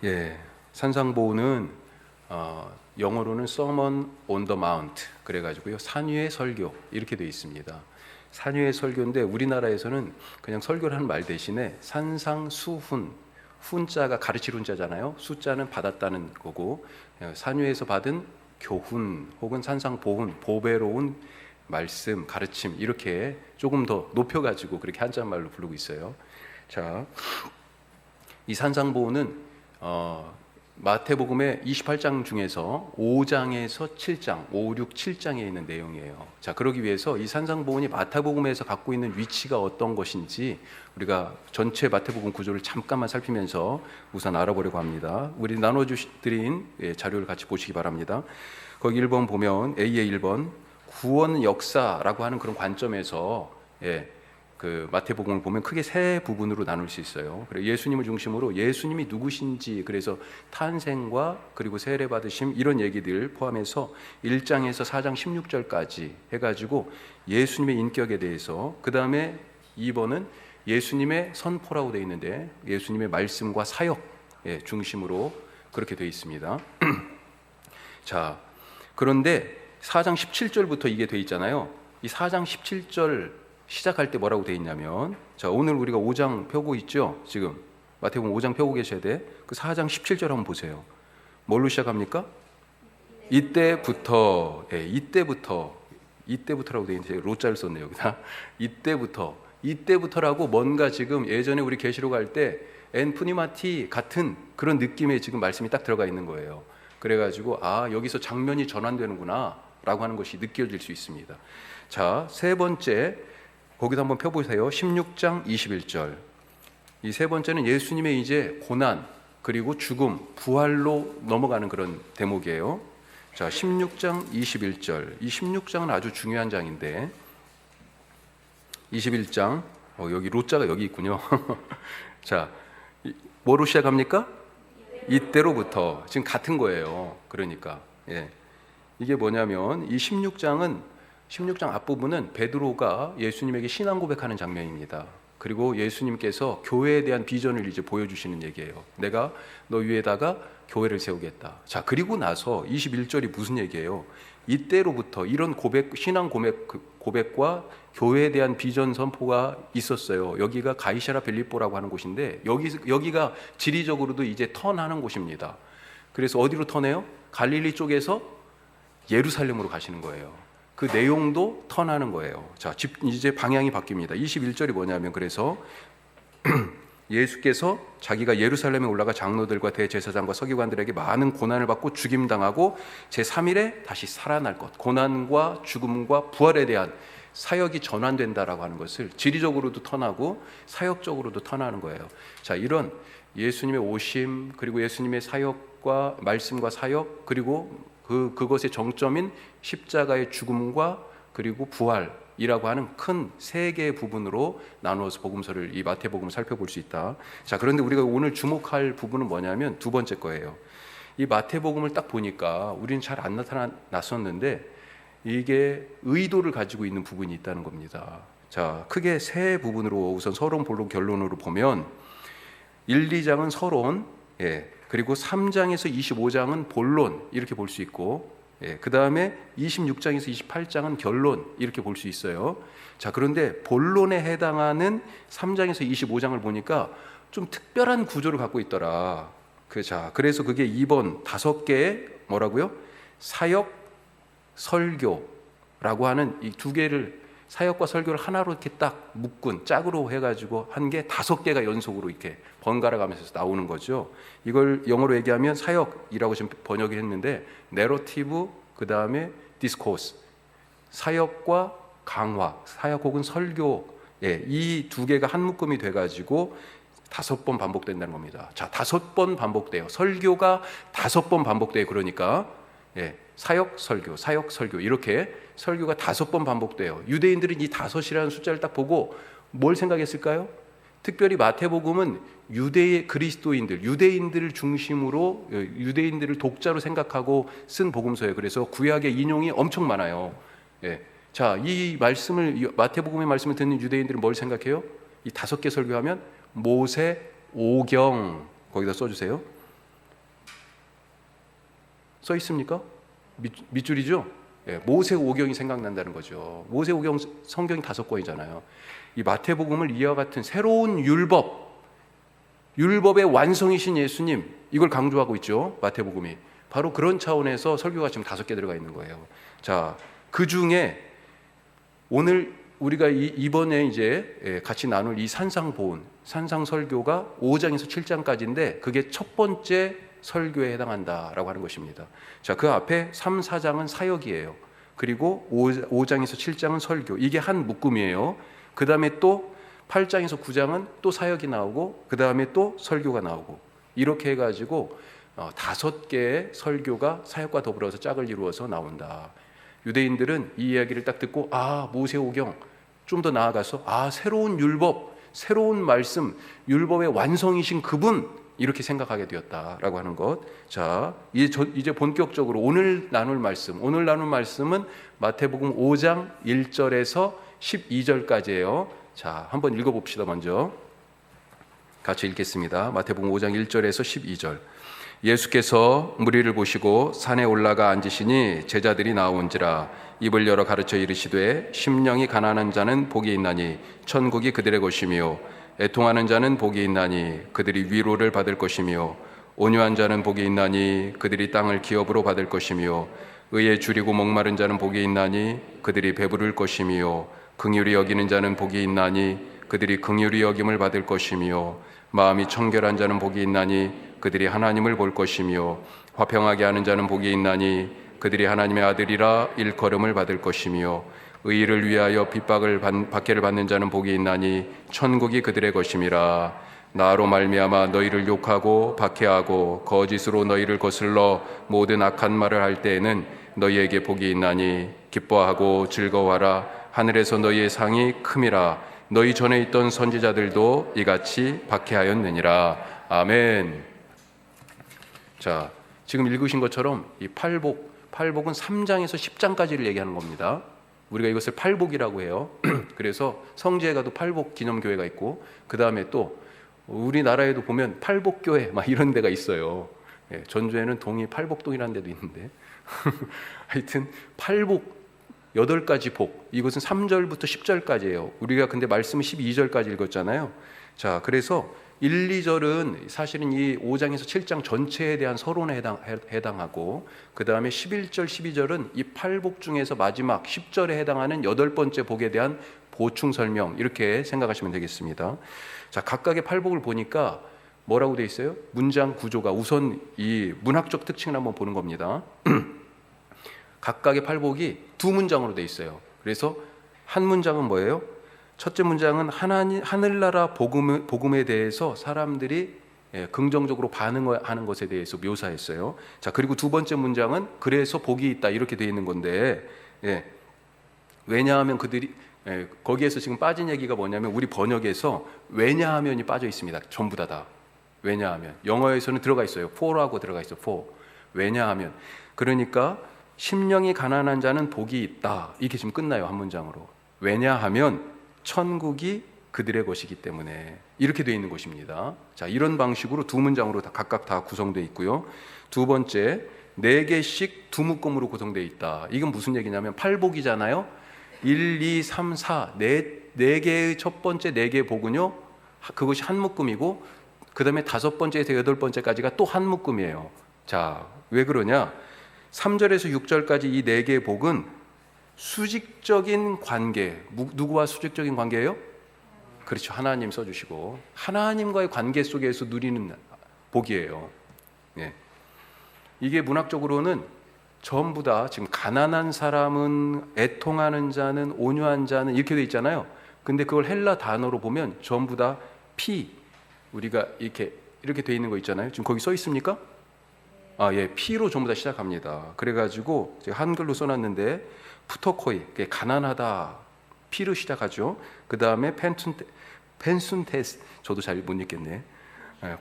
예, 산상보훈은 영어로는 Sermon on the Mount 그래가지고요 산 위의 설교 이렇게 되어 있습니다. 산 위의 설교인데 우리나라에서는 그냥 설교라는 말 대신에 산상수훈, 훈자가 가르칠 훈자잖아요. 수자는 받았다는 거고 산 위에서 받은 교훈 혹은 산상보훈, 보배로운 말씀, 가르침 이렇게 조금 더 높여가지고 그렇게 한자말로 부르고 있어요. 자, 이 산상보훈은 마태복음의 28장 중에서 5장에서 7장, 5, 6, 7장에 있는 내용이에요. 자, 그러기 위해서 이 산상보훈이 마태복음에서 갖고 있는 위치가 어떤 것인지 우리가 전체 마태복음 구조를 잠깐만 살피면서 우선 알아보려고 합니다. 우리 나눠드린 자료를 같이 보시기 바랍니다. 거기 1번 보면 A의 1번 구원 역사라고 하는 그런 관점에서 그 마태복음을 보면 크게 세 부분으로 나눌 수 있어요. 그래서 예수님을 중심으로 예수님이 누구신지, 그래서 탄생과 그리고 세례 받으심 이런 얘기들 포함해서 1장에서 4장 16절까지 해가지고 예수님의 인격에 대해서, 그 다음에 2번은 예수님의 선포라고 되어 있는데 예수님의 말씀과 사역 중심으로 그렇게 되어 있습니다. 자, 그런데 4장 17절부터 이게 되어 있잖아요. 이 4장 17절 시작할 때 뭐라고 되어 있냐면, 자, 오늘 우리가 5장 펴고 있죠. 지금 마태복음 5장 펴고 계셔야 돼. 그 4장 17절 한번 보세요. 뭘로 시작합니까? 이때부터, 이때부터라고 되어 있는데 로자를 썼네요. 여기다. 이때부터라고 뭔가 지금 예전에 우리 계시록 할 때 엔푸니마티 같은 그런 느낌의 지금 말씀이 딱 들어가 있는 거예요. 그래가지고 여기서 장면이 전환되는구나 라고 하는 것이 느껴질 수 있습니다. 자, 세 번째 거기도 한번 펴보세요. 16장 21절. 이 세 번째는 예수님의 이제 고난 그리고 죽음, 부활로 넘어가는 그런 대목이에요. 자, 16장 21절. 이 16장은 아주 중요한 장인데 21장 여기 로자가 여기 있군요. 자, 뭐로 시작합니까? 이때로부터. 지금 같은 거예요. 그러니까 이게 뭐냐면 이 16장 앞부분은 베드로가 예수님에게 신앙 고백하는 장면입니다. 그리고 예수님께서 교회에 대한 비전을 이제 보여주시는 얘기예요. 내가 너 위에다가 교회를 세우겠다. 자, 그리고 나서 21절이 무슨 얘기예요? 이때로부터 이런 신앙 고백과 교회에 대한 비전 선포가 있었어요. 여기가 가이사랴 빌립보라고 하는 곳인데 여기가 지리적으로도 이제 턴하는 곳입니다. 그래서 어디로 턴해요? 갈릴리 쪽에서 예루살렘으로 가시는 거예요. 그 내용도 턴하는 거예요. 자, 이제 방향이 바뀝니다. 21절이 뭐냐면, 그래서 예수께서 자기가 예루살렘에 올라가 장로들과 대제사장과 서기관들에게 많은 고난을 받고 죽임당하고 제3일에 다시 살아날 것, 고난과 죽음과 부활에 대한 사역이 전환된다라고 하는 것을 지리적으로도 턴하고 사역적으로도 턴하는 거예요. 자, 이런 예수님의 오심, 그리고 예수님의 사역과 말씀과 사역, 그리고 그것의 정점인 십자가의 죽음과 그리고 부활이라고 하는 큰 세 개의 부분으로 나누어서 복음서를, 이 마태복음을 살펴볼 수 있다. 자, 그런데 우리가 오늘 주목할 부분은 뭐냐면 두 번째 거예요. 이 마태복음을 딱 보니까 우리는 잘 안 나타났었는데 이게 의도를 가지고 있는 부분이 있다는 겁니다. 자, 크게 세 부분으로 우선 서론, 본론, 결론으로 보면 1, 2장은 서론, 그리고 3장에서 25장은 본론 이렇게 볼 수 있고, 그 다음에 26장에서 28장은 결론 이렇게 볼 수 있어요. 자, 그런데 본론에 해당하는 3장에서 25장을 보니까 좀 특별한 구조를 갖고 있더라. 그래서 그게 2번 5개의 뭐라고요? 사역, 설교라고 하는 이 두 개를, 사역과 설교를 하나로 이렇게 딱 묶은 짝으로 해가지고 한 게 5개가 연속으로 이렇게 번갈아 가면서 나오는 거죠. 이걸 영어로 얘기하면 사역이라고 지금 번역을 했는데 내러티브, 그 다음에 디스코스, 사역과 강화, 사역 혹은 설교, 이 두 개가 한 묶음이 돼가지고 5번 반복된다는 겁니다. 자, 5번 반복돼요. 설교가 5번 반복돼요. 그러니까 사역, 설교 이렇게 설교가 5번 반복돼요. 유대인들은 이 5이라는 숫자를 딱 보고 뭘 생각했을까요? 특별히 마태복음은 유대의 그리스도인들, 유대인들을 중심으로 유대인들을 독자로 생각하고 쓴 복음서예요. 그래서 구약의 인용이 엄청 많아요. 자, 이 마태복음의 말씀을 듣는 유대인들은 뭘 생각해요? 이 5개 설교하면 모세 오경 거기다 써주세요. 써 있습니까? 밑줄이죠? 예, 모세오경이 생각난다는 거죠. 모세오경 성경이 5권이잖아요. 이 마태복음을 이와 같은 새로운 율법의 완성이신 예수님, 이걸 강조하고 있죠. 마태복음이. 바로 그런 차원에서 설교가 지금 5개 들어가 있는 거예요. 자, 그 중에 오늘 우리가 이번에 이제 같이 나눌 이 산상보훈, 산상설교가 5장에서 7장까지인데 그게 첫 번째 설교에 해당한다라고 하는 것입니다. 자, 그 앞에 3, 4장은 사역이에요. 그리고 5장에서 7장은 설교. 이게 한 묶음이에요. 그 다음에 또 8장에서 9장은 또 사역이 나오고 그 다음에 또 설교가 나오고 이렇게 해가지고 5개의 설교가 사역과 더불어서 짝을 이루어서 나온다. 유대인들은 이 이야기를 딱 듣고 모세오경 좀 더 나아가서 새로운 율법, 새로운 말씀, 율법의 완성이신 그분 이렇게 생각하게 되었다라고 하는 것. 자, 이제 본격적으로 오늘 나눌 말씀은 마태복음 5장 1절에서 12절까지예요. 자, 한번 읽어봅시다. 먼저 같이 읽겠습니다. 마태복음 5장 1절에서 12절. 예수께서 무리를 보시고 산에 올라가 앉으시니 제자들이 나온지라 입을 열어 가르쳐 이르시되 심령이 가난한 자는 복이 있나니 천국이 그들의 것이며 애통하는 자는 복이 있나니 그들이 위로를 받을 것이며 온유한 자는 복이 있나니 그들이 땅을 기업으로 받을 것이며 의에 줄이고 목마른 자는 복이 있나니 그들이 배부를 것이며 긍휼히 여기는 자는 복이 있나니 그들이 긍휼히 여김을 받을 것이며 마음이 청결한 자는 복이 있나니 그들이 하나님을 볼 것이며 화평하게 하는 자는 복이 있나니 그들이 하나님의 아들이라 일컬음을 받을 것이며 의를 위하여 박해를 받는 자는 복이 있나니 천국이 그들의 것임이라. 나로 말미암아 너희를 욕하고 박해하고 거짓으로 너희를 거슬러 모든 악한 말을 할 때에는 너희에게 복이 있나니 기뻐하고 즐거워하라. 하늘에서 너희의 상이 큼이라. 너희 전에 있던 선지자들도 이같이 박해하였느니라. 아멘. 자, 지금 읽으신 것처럼 이 팔복은 3장에서 10장까지를 얘기하는 겁니다. 우리가 이것을 팔복이라고 해요. 그래서 성지에 가도 팔복 기념교회가 있고 그 다음에 또 우리나라에도 보면 팔복교회 막 이런 데가 있어요. 예, 전주에는 동이 팔복동이라는 데도 있는데 하여튼 팔복 8가지 복, 이것은 3절부터 10절까지예요. 우리가 근데 말씀은 12절까지 읽었잖아요. 자, 그래서 1, 2절은 사실은 이 5장에서 7장 전체에 대한 서론에 해당하고 그 다음에 11절, 12절은 이 팔복 중에서 마지막 10절에 해당하는 8번째 복에 대한 보충 설명, 이렇게 생각하시면 되겠습니다. 자, 각각의 팔복을 보니까 뭐라고 되어 있어요? 문장 구조가 우선 이 문학적 특징을 한번 보는 겁니다. 각각의 팔복이 2문장으로 되어 있어요. 그래서 한 문장은 뭐예요? 첫째 문장은 하늘나라 복음에 대해서 사람들이 긍정적으로 반응하는 것에 대해서 묘사했어요. 자, 그리고 두 번째 문장은 그래서 복이 있다 이렇게 되어 있는 건데, 왜냐하면 그들이 거기에서 지금 빠진 얘기가 뭐냐면 우리 번역에서 왜냐하면이 빠져 있습니다. 전부 다. 왜냐하면 영어에서는 들어가 있어요. for라고 들어가 있어. for. 왜냐하면 그러니까 심령이 가난한 자는 복이 있다. 이게 지금 끝나요. 한 문장으로. 왜냐하면 천국이 그들의 것이기 때문에 이렇게 되어 있는 것입니다. 자, 이런 방식으로 2문장으로 각각 다 구성되어 있고요. 두 번째, 4개씩 2묶음으로 구성되어 있다. 이건 무슨 얘기냐면 팔복이잖아요. 1, 2, 3, 4 네 개의 첫 번째 4개의 복은요, 그것이 한 묶음이고 그 다음에 5번째에서 8번째까지가 또 한 묶음이에요. 자, 왜 그러냐? 3절에서 6절까지 이 4개의 복은 수직적인 관계, 누구와 수직적인 관계예요? 그렇죠. 하나님 써주시고 하나님과의 관계 속에서 누리는 복이에요. 예. 이게 문학적으로는 전부 다 지금 가난한 사람은, 애통하는 자는, 온유한 자는 이렇게 돼 있잖아요. 근데 그걸 헬라 단어로 보면 전부 다 우리가 이렇게 돼 있는 거 있잖아요. 지금 거기 써 있습니까? 피로 전부 다 시작합니다. 그래가지고 제가 한글로 써놨는데 푸토코이, 가난하다, 피로 시작하죠. 그 다음에 펜순테스, 저도 잘 못 읽겠네.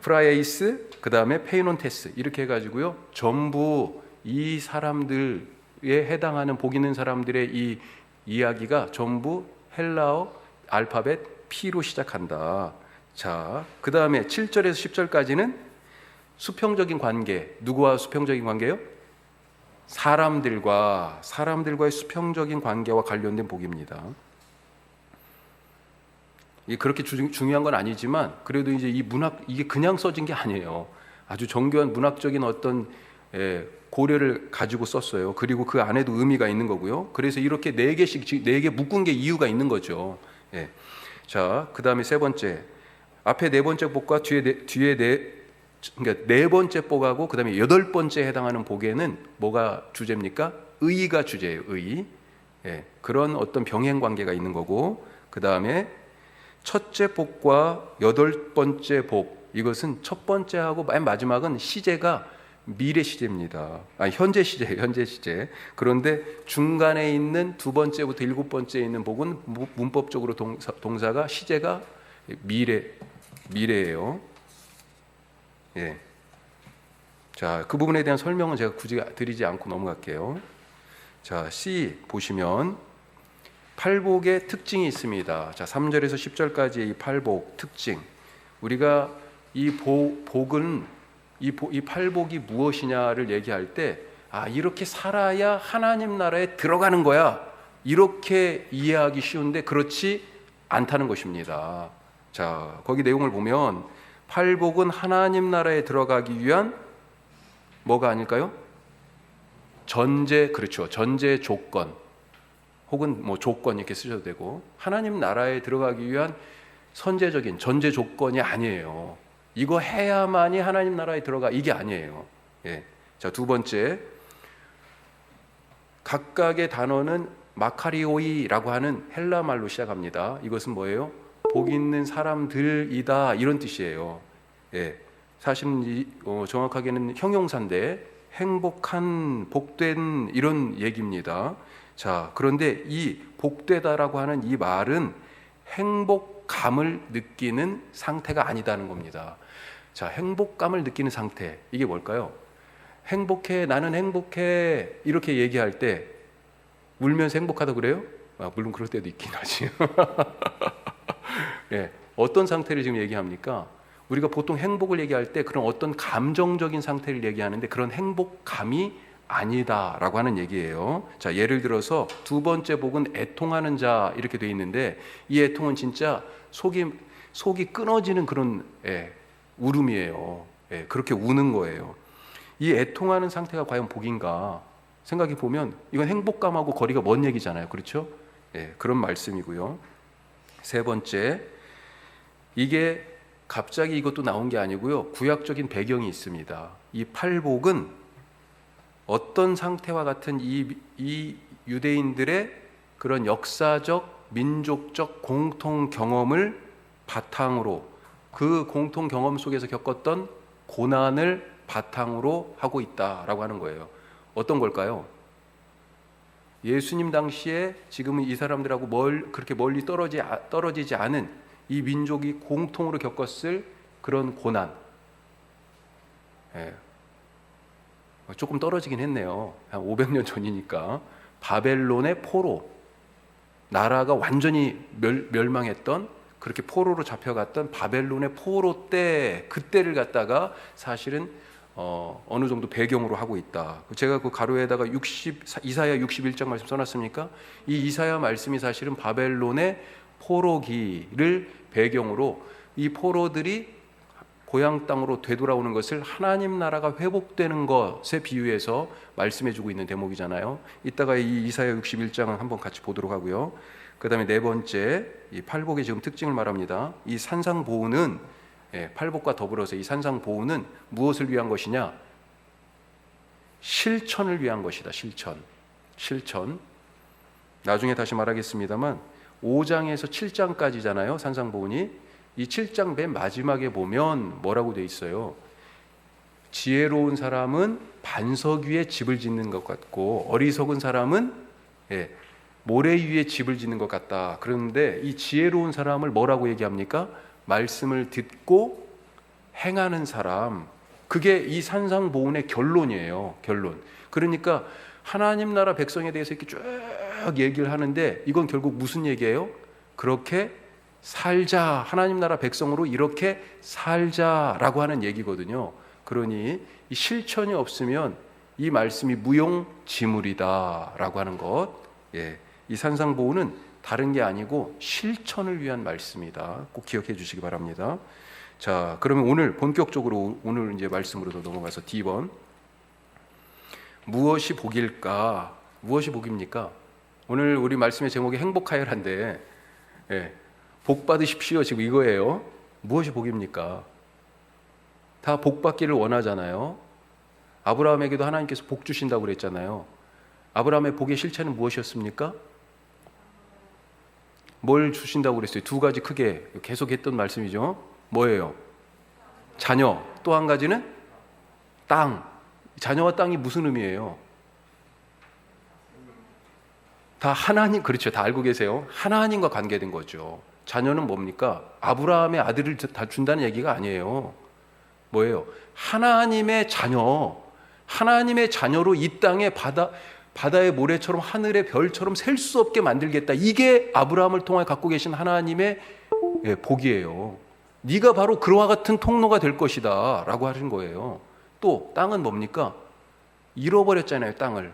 프라에이스, 그 다음에 페이논테스, 이렇게 해가지고요. 전부 이 사람들에 해당하는 복 있는 사람들의 이 이야기가 전부 헬라어 알파벳 P로 시작한다. 자, 그 다음에 7절에서 10절까지는 수평적인 관계. 누구와 수평적인 관계요? 사람들과의 수평적인 관계와 관련된 복입니다. 이게 그렇게 중요한 건 아니지만 그래도 이제 이게 그냥 써진 게 아니에요. 아주 정교한 문학적인 어떤 고려를 가지고 썼어요. 그리고 그 안에도 의미가 있는 거고요. 그래서 이렇게 네 개 묶은 게 이유가 있는 거죠. 예. 자, 그 다음에 세 번째, 앞에 네 번째 복과 그러니까 네 번째 복하고 그 다음에 여덟 번째에 해당하는 복에는 뭐가 주제입니까? 의가 주제예요. 의. 예. 그런 어떤 병행 관계가 있는 거고, 그 다음에 첫째 복과 여덟 번째 복, 이것은 첫 번째하고 맨 마지막은 시제가 미래 시제입니다. 현재 시제예요. 현재 시제. 그런데 중간에 있는 두 번째부터 일곱 번째에 있는 복은 문법적으로 동사가 시제가 미래예요. 예. 자, 그 부분에 대한 설명은 제가 굳이 드리지 않고 넘어갈게요. 자, C 보시면 팔복의 특징이 있습니다. 자, 3절에서 10절까지의 이 팔복 특징. 우리가 이 팔복이 무엇이냐를 얘기할 때, 이렇게 살아야 하나님 나라에 들어가는 거야. 이렇게 이해하기 쉬운데 그렇지 않다는 것입니다. 자, 거기 내용을 보면 팔복은 하나님 나라에 들어가기 위한 뭐가 아닐까요? 그렇죠. 전제 조건. 혹은 뭐 조건 이렇게 쓰셔도 되고, 하나님 나라에 들어가기 위한 선제적인 전제 조건이 아니에요. 이거 해야만이 하나님 나라에 들어가, 이게 아니에요. 예. 자, 두 번째, 각각의 단어는 마카리오이라고 하는 헬라 말로 시작합니다. 이것은 뭐예요? 복 있는 사람들이다, 이런 뜻이에요. 예. 사실은 정확하게는 형용사인데 행복한, 복된 이런 얘기입니다. 자, 그런데 이 복되다라고 하는 이 말은 행복감을 느끼는 상태가 아니다는 겁니다. 자, 행복감을 느끼는 상태, 이게 뭘까요? 행복해, 나는 행복해, 이렇게 얘기할 때 울면서 행복하다 그래요? 물론 그럴 때도 있긴 하지. 예, 어떤 상태를 지금 얘기합니까? 우리가 보통 행복을 얘기할 때 그런 어떤 감정적인 상태를 얘기하는데 그런 행복감이 아니다라고 하는 얘기예요. 자, 예를 들어서 두 번째 복은 애통하는 자 이렇게 돼 있는데, 이 애통은 진짜 속이 끊어지는 그런 울음이에요. 그렇게 우는 거예요. 이 애통하는 상태가 과연 복인가 생각해 보면 이건 행복감하고 거리가 먼 얘기잖아요. 그렇죠? 그런 말씀이고요. 세 번째, 이게 갑자기 이것도 나온 게 아니고요. 구약적인 배경이 있습니다. 이 팔복은 어떤 상태와 같은 이 유대인들의 그런 역사적, 민족적 공통 경험을 바탕으로, 그 공통 경험 속에서 겪었던 고난을 바탕으로 하고 있다라고 하는 거예요. 어떤 걸까요? 예수님 당시에 지금 이 사람들하고 그렇게 멀리 떨어지지 않은 이 민족이 공통으로 겪었을 그런 고난. 조금 떨어지긴 했네요. 한 500년 전이니까. 바벨론의 포로, 나라가 완전히 멸망했던, 그렇게 포로로 잡혀갔던 바벨론의 포로 그때를 갖다가 사실은 어느 정도 배경으로 하고 있다. 제가 그 가로에다가 이사야 61장 말씀 써놨습니까? 이 이사야 말씀이 사실은 바벨론의 포로기를 배경으로 이 포로들이 고향 땅으로 되돌아오는 것을 하나님 나라가 회복되는 것에 비유해서 말씀해주고 있는 대목이잖아요. 이따가 이 이사야 61장은 한번 같이 보도록 하고요. 그 다음에 네 번째, 이 팔복의 지금 특징을 말합니다. 이 산상보훈은, 팔복과 더불어서 이 산상보훈은 무엇을 위한 것이냐? 실천을 위한 것이다. 실천. 나중에 다시 말하겠습니다만 5장에서 7장까지잖아요. 산상보훈이. 이 7장 맨 마지막에 보면 뭐라고 돼 있어요? 지혜로운 사람은 반석 위에 집을 짓는 것 같고 어리석은 사람은 모래 위에 집을 짓는 것 같다. 그런데 이 지혜로운 사람을 뭐라고 얘기합니까? 말씀을 듣고 행하는 사람. 그게 이 산상보훈의 결론이에요. 결론. 그러니까 하나님 나라 백성에 대해서 이렇게 쭉 얘기를 하는데 이건 결국 무슨 얘기예요? 그렇게 살자, 하나님 나라 백성으로 이렇게 살자라고 하는 얘기거든요. 그러니 이 실천이 없으면 이 말씀이 무용지물이다라고 하는 것. 예, 이 산상보훈은 다른 게 아니고 실천을 위한 말씀이다. 꼭 기억해 주시기 바랍니다. 자, 그러면 오늘 본격적으로 오늘 이제 말씀으로 넘어가서 D번. 무엇이 복일까? 무엇이 복입니까? 오늘 우리 말씀의 제목이 행복하여란데, 예, 복 받으십시오. 지금 이거예요. 무엇이 복입니까? 다 복 받기를 원하잖아요. 아브라함에게도 하나님께서 복 주신다고 그랬잖아요. 아브라함의 복의 실체는 무엇이었습니까? 뭘 주신다고 그랬어요? 두 가지 크게 계속 했던 말씀이죠. 뭐예요? 자녀. 또 한 가지는 땅. 자녀와 땅이 무슨 의미예요? 다 하나님, 그렇죠. 다 알고 계세요. 하나님과 관계된 거죠. 자녀는 뭡니까? 아브라함의 아들을 다 준다는 얘기가 아니에요. 뭐예요? 하나님의 자녀. 하나님의 자녀로 이 땅에 바다의 모래처럼 하늘의 별처럼 셀 수 없게 만들겠다. 이게 아브라함을 통해 갖고 계신 하나님의 복이에요. 네가 바로 그와 같은 통로가 될 것이다 라고 하신 거예요. 또 땅은 뭡니까? 잃어버렸잖아요. 땅을.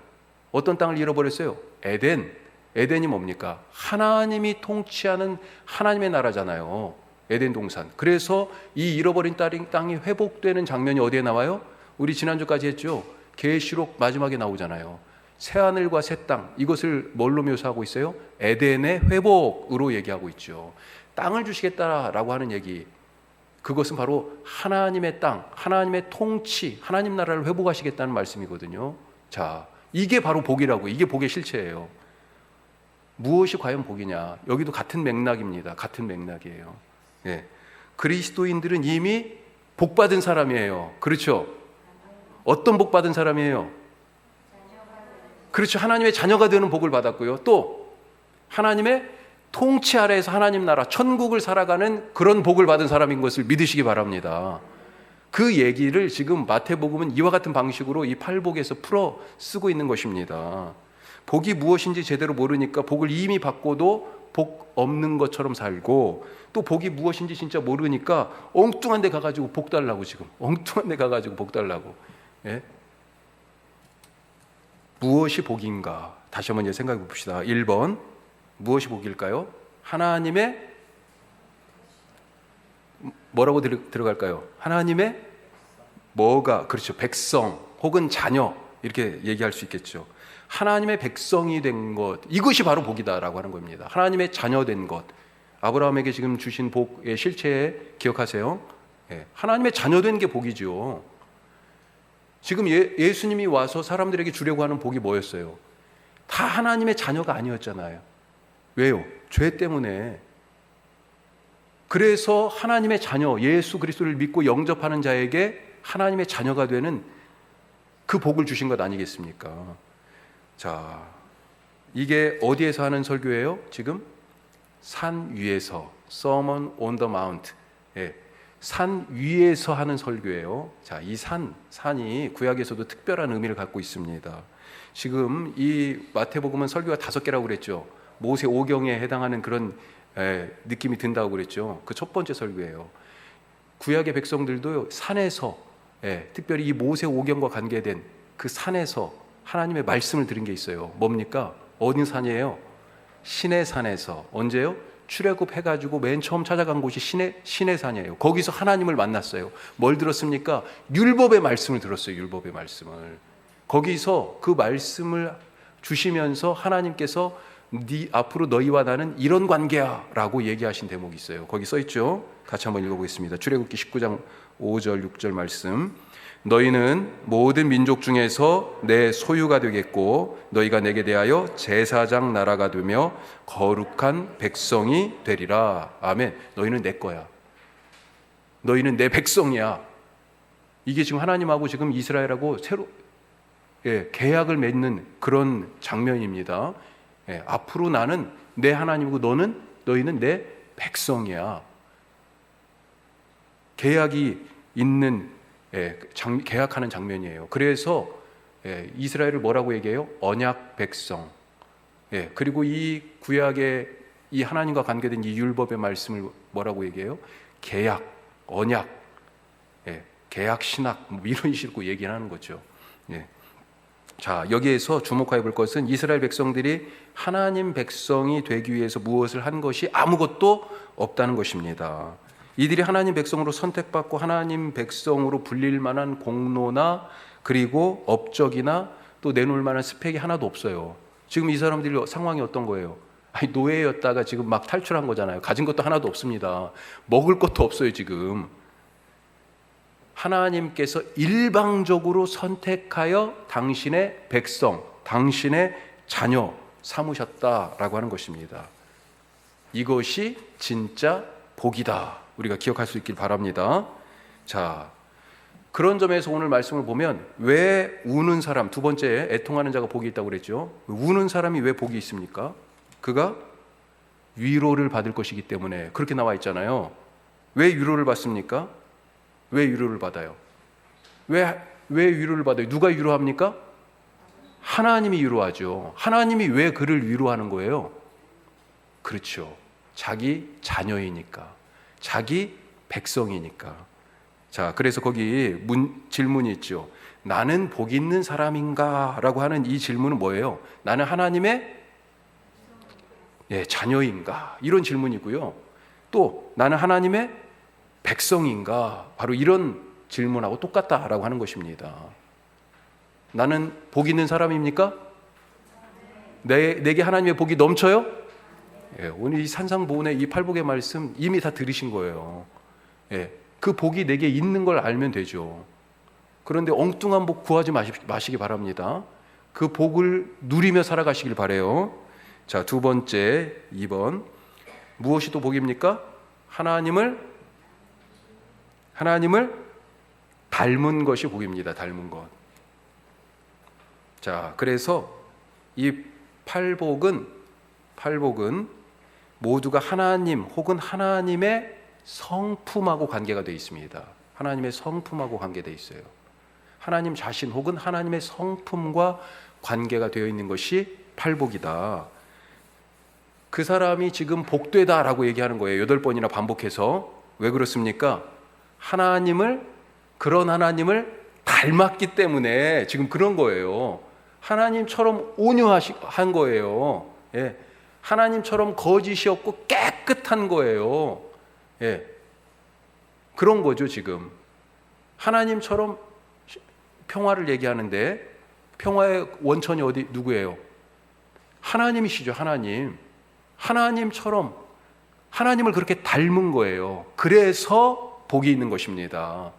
어떤 땅을 잃어버렸어요? 에덴이 뭡니까? 하나님이 통치하는 하나님의 나라잖아요. 에덴 동산. 그래서 이 잃어버린 땅이 회복되는 장면이 어디에 나와요? 우리 지난주까지 했죠. 계시록 마지막에 나오잖아요. 새하늘과 새 땅, 이것을 뭘로 묘사하고 있어요? 에덴의 회복으로 얘기하고 있죠. 땅을 주시겠다라고 하는 얘기, 그것은 바로 하나님의 땅, 하나님의 통치, 하나님 나라를 회복하시겠다는 말씀이거든요. 자, 이게 바로 복이라고. 이게 복의 실체예요. 무엇이 과연 복이냐? 여기도 같은 맥락입니다. 같은 맥락이에요. 예. 그리스도인들은 이미 복받은 사람이에요. 그렇죠? 어떤 복받은 사람이에요? 그렇죠. 하나님의 자녀가 되는 복을 받았고요. 또 하나님의 통치 아래에서 하나님 나라, 천국을 살아가는 그런 복을 받은 사람인 것을 믿으시기 바랍니다. 그 얘기를 지금 마태복음은 이와 같은 방식으로 이 팔복에서 풀어 쓰고 있는 것입니다. 복이 무엇인지 제대로 모르니까 복을 이미 받고도 복 없는 것처럼 살고, 또 복이 무엇인지 진짜 모르니까 엉뚱한 데 가가지고 복 달라고, 지금 엉뚱한 데 가가지고 복 달라고. 예? 무엇이 복인가? 다시 한번 생각해 봅시다. 1번 무엇이 복일까요? 하나님의 뭐라고 들어갈까요? 하나님의 뭐가? 그렇죠. 백성 혹은 자녀, 이렇게 얘기할 수 있겠죠. 하나님의 백성이 된 것, 이것이 바로 복이다라고 하는 겁니다. 하나님의 자녀 된 것. 아브라함에게 지금 주신 복의 실체 기억하세요? 예, 하나님의 자녀 된 게 복이죠. 지금 예수님이 와서 사람들에게 주려고 하는 복이 뭐였어요? 다 하나님의 자녀가 아니었잖아요. 왜요? 죄 때문에. 그래서 하나님의 자녀, 예수 그리스도를 믿고 영접하는 자에게 하나님의 자녀가 되는 그 복을 주신 것 아니겠습니까? 자, 이게 어디에서 하는 설교예요? 지금 산 위에서, Sermon on the Mount. 예, 산 위에서 하는 설교예요. 자, 이 산이 구약에서도 특별한 의미를 갖고 있습니다. 지금 이 마태복음은 설교가 5개라고 그랬죠. 모세 오경에 해당하는 그런 느낌이 든다고 그랬죠. 그 첫 번째 설교예요. 구약의 백성들도 산에서, 특별히 이 모세 오경과 관계된 그 산에서 하나님의 말씀을 들은 게 있어요. 뭡니까? 어디 산이에요? 시내 산에서. 언제요? 출애굽해가지고 맨 처음 찾아간 곳이 시내 산이에요. 거기서 하나님을 만났어요. 뭘 들었습니까? 율법의 말씀을 들었어요. 율법의 말씀을. 거기서 그 말씀을 주시면서 하나님께서 앞으로 너희와 나는 이런 관계야 라고 얘기하신 대목이 있어요. 거기 써있죠. 같이 한번 읽어보겠습니다. 출애굽기 19장 5절 6절 말씀. 너희는 모든 민족 중에서 내 소유가 되겠고 너희가 내게 대하여 제사장 나라가 되며 거룩한 백성이 되리라. 아멘. 너희는 내 거야. 너희는 내 백성이야. 이게 지금 하나님하고 지금 이스라엘하고 새로 계약을 맺는 그런 장면입니다. 앞으로 나는 내 하나님이고 너희는 내 백성이야. 계약이 있는 계약하는 장면이에요. 그래서 이스라엘을 뭐라고 얘기해요? 언약 백성. 그리고 이 구약의 이 하나님과 관계된 이 율법의 말씀을 뭐라고 얘기해요? 계약, 언약, 계약 신학, 뭐 이런 식으로 얘기를 하는 거죠. 자, 여기에서 주목해 볼 것은 이스라엘 백성들이 하나님 백성이 되기 위해서 무엇을 한 것이 아무것도 없다는 것입니다. 이들이 하나님 백성으로 선택받고 하나님 백성으로 불릴 만한 공로나 그리고 업적이나 또 내놓을 만한 스펙이 하나도 없어요. 지금 이 사람들이 상황이 어떤 거예요? 아니, 노예였다가 지금 막 탈출한 거잖아요. 가진 것도 하나도 없습니다. 먹을 것도 없어요, 지금. 하나님께서 일방적으로 선택하여 당신의 백성, 당신의 자녀 삼으셨다라고 하는 것입니다. 이것이 진짜 복이다. 우리가 기억할 수 있길 바랍니다. 자, 그런 점에서 오늘 말씀을 보면 왜 우는 사람, 두 번째 애통하는 자가 복이 있다고 그랬죠. 우는 사람이 왜 복이 있습니까? 그가 위로를 받을 것이기 때문에 그렇게 나와 있잖아요. 왜 위로를 받습니까? 왜 위로를 받아요? 왜 위로를 받아요? 누가 위로합니까? 하나님이 위로하죠. 하나님이 왜 그를 위로하는 거예요? 그렇죠. 자기 자녀이니까, 자기 백성이니까. 자, 그래서 거기 질문이 있죠. 나는 복 있는 사람인가? 라고 하는 이 질문은 뭐예요? 나는 하나님의 자녀인가? 이런 질문이고요. 또 나는 하나님의 백성인가? 바로 이런 질문하고 똑같다라고 하는 것입니다. 나는 복 있는 사람입니까? 내게 하나님의 복이 넘쳐요? 오늘 이 산상보훈의 이 팔복의 말씀 이미 다 들으신 거예요. 그 복이 내게 있는 걸 알면 되죠. 그런데 엉뚱한 복 구하지 마시기 바랍니다. 그 복을 누리며 살아가시길 바라요. 자, 두 번째, 2번. 무엇이 또 복입니까? 하나님을 닮은 것이 복입니다. 닮은 것. 자, 그래서 이 팔복은 모두가 하나님 혹은 하나님의 성품하고 관계가 되어 있습니다. 하나님의 성품하고 관계되어 있어요. 하나님 자신 혹은 하나님의 성품과 관계가 되어 있는 것이 팔복이다. 그 사람이 지금 복되다라고 얘기하는 거예요. 8번이나 반복해서. 왜 그렇습니까? 그런 하나님을 닮았기 때문에 지금 그런 거예요. 하나님처럼 온유한 거예요. 하나님처럼 거짓이 없고 깨끗한 거예요. 그런 거죠, 지금. 하나님처럼 평화를 얘기하는데 평화의 원천이 누구예요? 하나님이시죠, 하나님. 하나님처럼 하나님을 그렇게 닮은 거예요. 그래서 복이 있는 것입니다.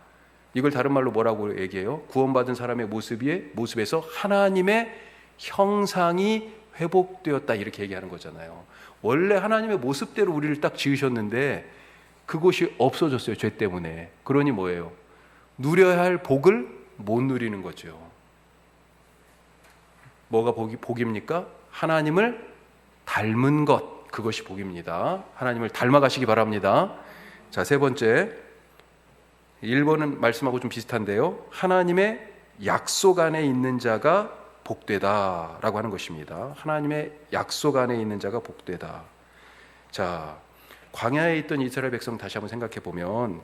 이걸 다른 말로 뭐라고 얘기해요? 구원받은 사람의 모습에서 하나님의 형상이 회복되었다, 이렇게 얘기하는 거잖아요. 원래 하나님의 모습대로 우리를 딱 지으셨는데 그것이 없어졌어요, 죄 때문에. 그러니 뭐예요? 누려야 할 복을 못 누리는 거죠. 뭐가 복입니까? 하나님을 닮은 것, 그것이 복입니다. 하나님을 닮아가시기 바랍니다. 자, 세 번째, 1번은 말씀하고 좀 비슷한데요. 하나님의 약속 안에 있는 자가 복되다라고 하는 것입니다. 하나님의 약속 안에 있는 자가 복되다. 자, 광야에 있던 이스라엘 백성 다시 한번 생각해 보면,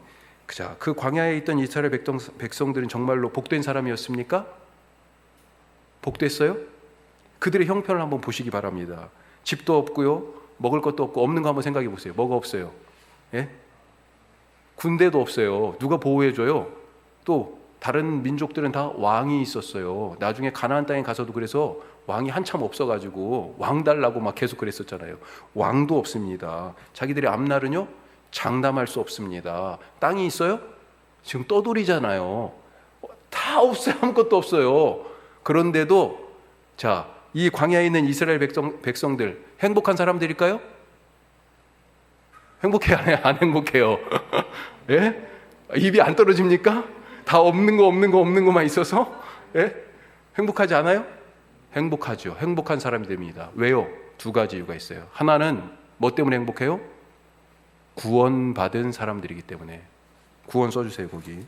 그 광야에 있던 이스라엘 백성들은 정말로 복된 사람이었습니까? 복됐어요? 그들의 형편을 한번 보시기 바랍니다. 집도 없고요, 먹을 것도 없고, 없는 거 한번 생각해 보세요. 뭐가 없어요? 군대도 없어요. 누가 보호해줘요? 또 다른 민족들은 다 왕이 있었어요. 나중에 가나안 땅에 가서도 그래서 왕이 한참 없어가지고 왕 달라고 막 계속 그랬었잖아요. 왕도 없습니다. 자기들의 앞날은요, 장담할 수 없습니다. 땅이 있어요? 지금 떠돌이잖아요. 다 없어요. 아무것도 없어요. 그런데도 자, 이 광야에 있는 이스라엘 백성들 행복한 사람들일까요? 행복해요? 안 행복해요? 예? 입이 안 떨어집니까? 다 없는 거만 있어서? 예? 행복하지 않아요? 행복하죠. 행복한 사람이 됩니다. 왜요? 두 가지 이유가 있어요. 하나는 뭐 때문에 행복해요? 구원받은 사람들이기 때문에. 구원 써주세요, 거기.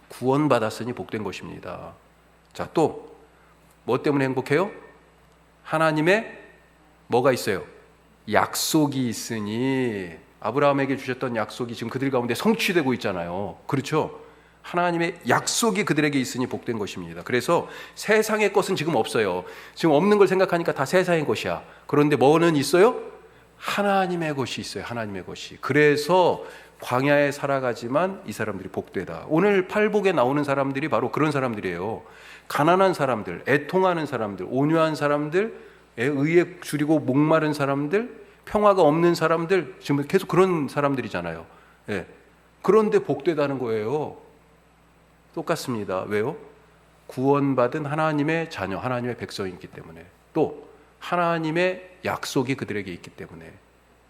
구원받았으니 복된 것입니다. 자, 또 뭐 때문에 행복해요? 하나님의 뭐가 있어요? 약속이 있으니. 아브라함에게 주셨던 약속이 지금 그들 가운데 성취되고 있잖아요. 그렇죠? 하나님의 약속이 그들에게 있으니 복된 것입니다. 그래서 세상의 것은 지금 없어요. 지금 없는 걸 생각하니까 다 세상의 것이야. 그런데 뭐는 있어요? 하나님의 것이 있어요. 하나님의 것이. 그래서 광야에 살아가지만 이 사람들이 복되다. 오늘 팔복에 나오는 사람들이 바로 그런 사람들이에요. 가난한 사람들, 애통하는 사람들, 온유한 사람들, 의에 줄이고 목마른 사람들, 평화가 없는 사람들, 지금 계속 그런 사람들이잖아요. 예. 그런데 복되다는 거예요. 똑같습니다. 왜요? 구원받은 하나님의 자녀, 하나님의 백성이기 때문에, 또 하나님의 약속이 그들에게 있기 때문에.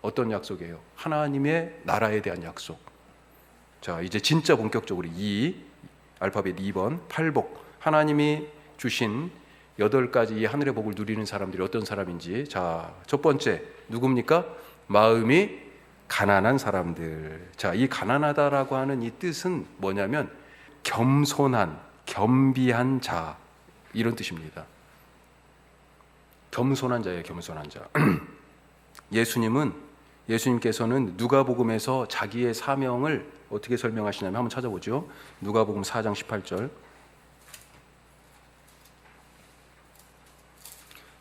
어떤 약속이에요? 하나님의 나라에 대한 약속. 자, 이제 진짜 본격적으로 알파벳 2번 팔복, 하나님이 주신 8가지 이 하늘의 복을 누리는 사람들이 어떤 사람인지. 자, 첫 번째 누굽니까? 마음이 가난한 사람들. 자, 이 가난하다라고 하는 이 뜻은 뭐냐면 겸손한, 겸비한 자, 이런 뜻입니다. 겸손한 자예요. 겸손한 자. 예수님께서는 누가복음에서 자기의 사명을 어떻게 설명하시냐면 한번 찾아보죠. 누가복음 4장 18절.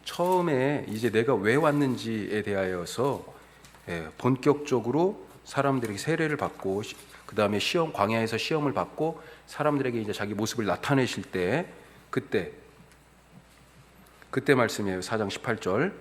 처음에 이제 내가 왜 왔는지에 대하여서 본격적으로 사람들에게 세례를 받고, 그 다음에 광야에서 시험을 받고 사람들에게 이제 자기 모습을 나타내실 때, 그때 말씀이에요. 4장 18절.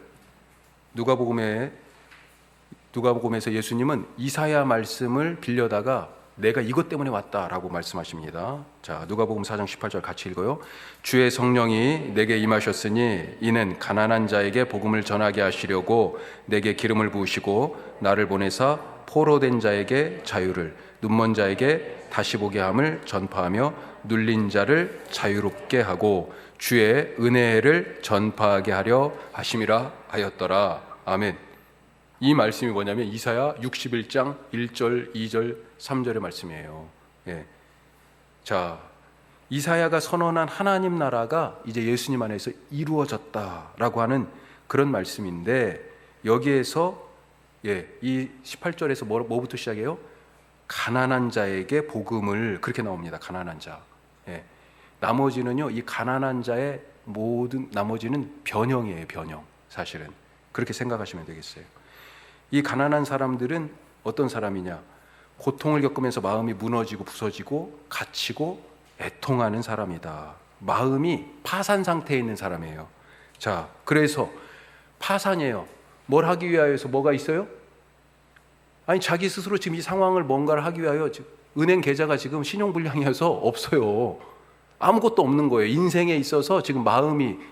누가복음에서 예수님은 이사야 말씀을 빌려다가 내가 이것 때문에 왔다라고 말씀하십니다. 자, 누가복음 4장 18절 같이 읽어요. 주의 성령이 내게 임하셨으니 이는 가난한 자에게 복음을 전하게 하시려고 내게 기름을 부으시고 나를 보내사 포로된 자에게 자유를, 눈먼 자에게 다시 보게 함을 전파하며 눌린 자를 자유롭게 하고 주의 은혜를 전파하게 하려 하심이라 하였더라. 아멘. 이 말씀이 뭐냐면 이사야 61장 1절, 2절, 3절의 말씀이에요. 예. 자, 이사야가 선언한 하나님 나라가 이제 예수님 안에서 이루어졌다라고 하는 그런 말씀인데, 여기에서 이 18절에서 뭐부터 시작해요? 가난한 자에게 복음을, 그렇게 나옵니다. 가난한 자. 예. 나머지는요, 이 가난한 자의 모든 나머지는 변형이에요. 변형. 사실은 그렇게 생각하시면 되겠어요. 이 가난한 사람들은 어떤 사람이냐? 고통을 겪으면서 마음이 무너지고 부서지고 갇히고 애통하는 사람이다. 마음이 파산 상태에 있는 사람이에요. 자, 그래서 파산이에요. 뭘 하기 위하여서 뭐가 있어요? 아니, 자기 스스로 지금 이 상황을 뭔가를 하기 위하여 은행 계좌가 지금 신용불량이어서 없어요. 아무것도 없는 거예요. 인생에 있어서 지금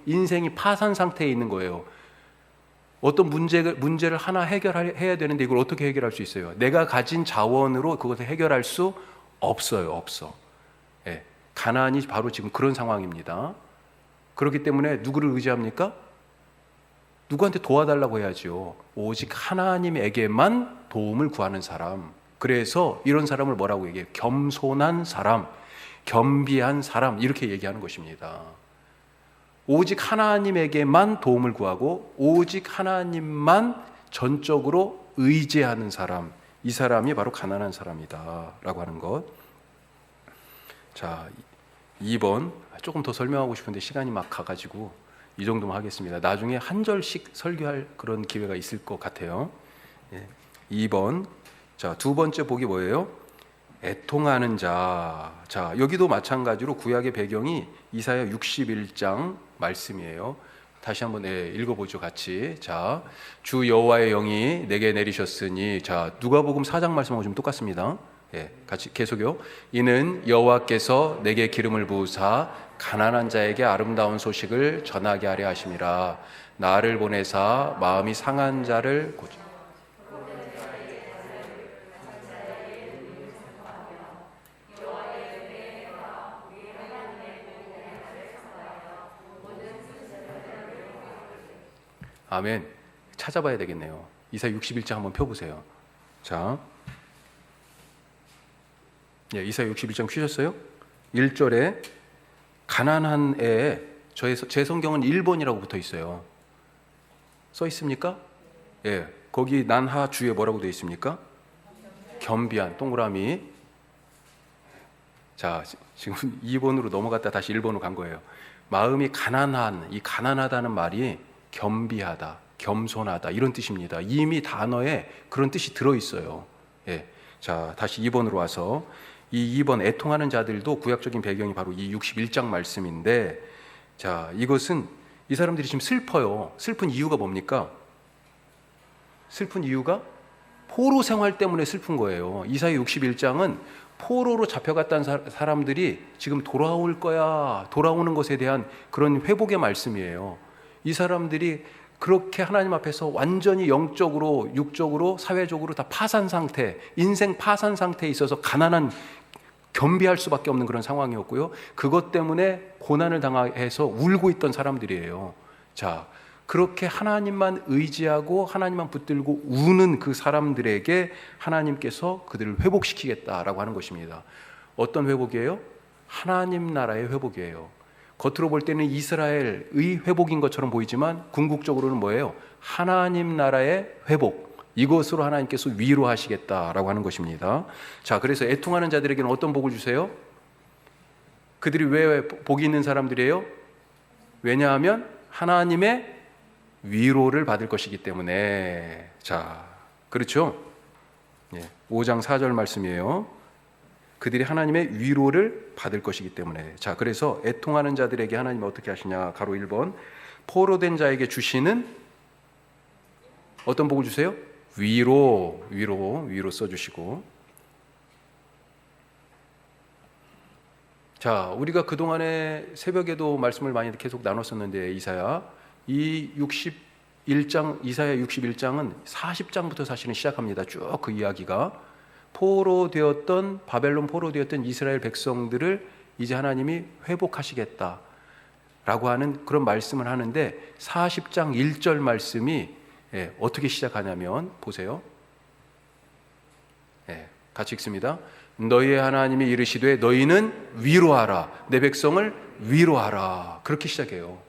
인생이 파산 상태에 있는 거예요. 어떤 문제를 하나 해결해야 되는데 이걸 어떻게 해결할 수 있어요? 내가 가진 자원으로 그것을 해결할 수 없어요. 없어. 예. 가난이 바로 지금 그런 상황입니다. 그렇기 때문에 누구를 의지합니까? 누구한테 도와달라고 해야죠. 오직 하나님에게만 도움을 구하는 사람. 그래서 이런 사람을 뭐라고 얘기해요? 겸손한 사람, 겸비한 사람, 이렇게 얘기하는 것입니다. 오직 하나님에게만 도움을 구하고 오직 하나님만 전적으로 의지하는 사람, 이 사람이 바로 가난한 사람이다 라고 하는 것. 자, 2번 조금 더 설명하고 싶은데 시간이 막 가가지고 이 정도만 하겠습니다. 나중에 한 절씩 설교할 그런 기회가 있을 것 같아요. 2번. 자, 두 번째 복이 뭐예요? 애통하는 자. 자, 여기도 마찬가지로 구약의 배경이 이사야 61장 말씀이에요. 다시 한번 읽어보죠, 같이. 자, 주 여호와의 영이 내게 내리셨으니. 자, 누가복음 4장 말씀하고 좀 똑같습니다. 같이 계속요. 이는 여호와께서 내게 기름을 부으사 가난한 자에게 아름다운 소식을 전하게 하려 하심이라. 나를 보내사 마음이 상한 자를 고쳐. 아멘. 찾아봐야 되겠네요. 이사야 61장 한번 펴보세요. 자, 이사야 61장 펴셨어요? 1절에 가난한 애, 제 성경은 1번이라고 붙어 있어요. 써 있습니까? 거기 난하 주에 뭐라고 되어 있습니까? 겸비한, 동그라미. 자, 지금 2번으로 넘어갔다 다시 1번으로 간 거예요. 마음이 가난한, 이 가난하다는 말이 겸비하다, 겸손하다 이런 뜻입니다. 이미 단어에 그런 뜻이 들어있어요. 예. 자, 다시 2번으로 와서 이 2번 애통하는 자들도 구약적인 배경이 바로 이 61장 말씀인데, 자, 이것은 이 사람들이 지금 슬퍼요. 슬픈 이유가 뭡니까? 슬픈 이유가 포로 생활 때문에 슬픈 거예요. 이사야 61장은 포로로 잡혀갔다는 사람들이 지금 돌아올 거야, 돌아오는 것에 대한 그런 회복의 말씀이에요. 이 사람들이 그렇게 하나님 앞에서 완전히 영적으로, 육적으로, 사회적으로 다 파산 상태, 인생 파산 상태에 있어서 가난한, 겸비할 수밖에 없는 그런 상황이었고요. 그것 때문에 고난을 당해서 울고 있던 사람들이에요. 자, 그렇게 하나님만 의지하고 하나님만 붙들고 우는 그 사람들에게 하나님께서 그들을 회복시키겠다라고 하는 것입니다. 어떤 회복이에요? 하나님 나라의 회복이에요. 겉으로 볼 때는 이스라엘의 회복인 것처럼 보이지만 궁극적으로는 뭐예요? 하나님 나라의 회복. 이것으로 하나님께서 위로하시겠다라고 하는 것입니다. 자, 그래서 애통하는 자들에게는 어떤 복을 주세요? 그들이 왜 복이 있는 사람들이에요? 왜냐하면 하나님의 위로를 받을 것이기 때문에. 자, 그렇죠? 5장 4절 말씀이에요. 그들이 하나님의 위로를 받을 것이기 때문에. 자, 그래서 애통하는 자들에게 하나님이 어떻게 하시냐? 가로 1번. 포로된 자에게 주시는 어떤 복을 주세요? 위로 써주시고. 자, 우리가 그동안에 새벽에도 말씀을 많이 계속 나눴었는데, 이사야 이 61장, 이사야 61장은 40장부터 사실은 시작합니다. 쭉 그 이야기가 포로되었던, 바벨론 포로되었던 이스라엘 백성들을 이제 하나님이 회복하시겠다라고 하는 그런 말씀을 하는데, 40장 1절 말씀이 어떻게 시작하냐면 보세요. 같이 읽습니다. 너희의 하나님이 이르시되 너희는 위로하라, 내 백성을 위로하라. 그렇게 시작해요.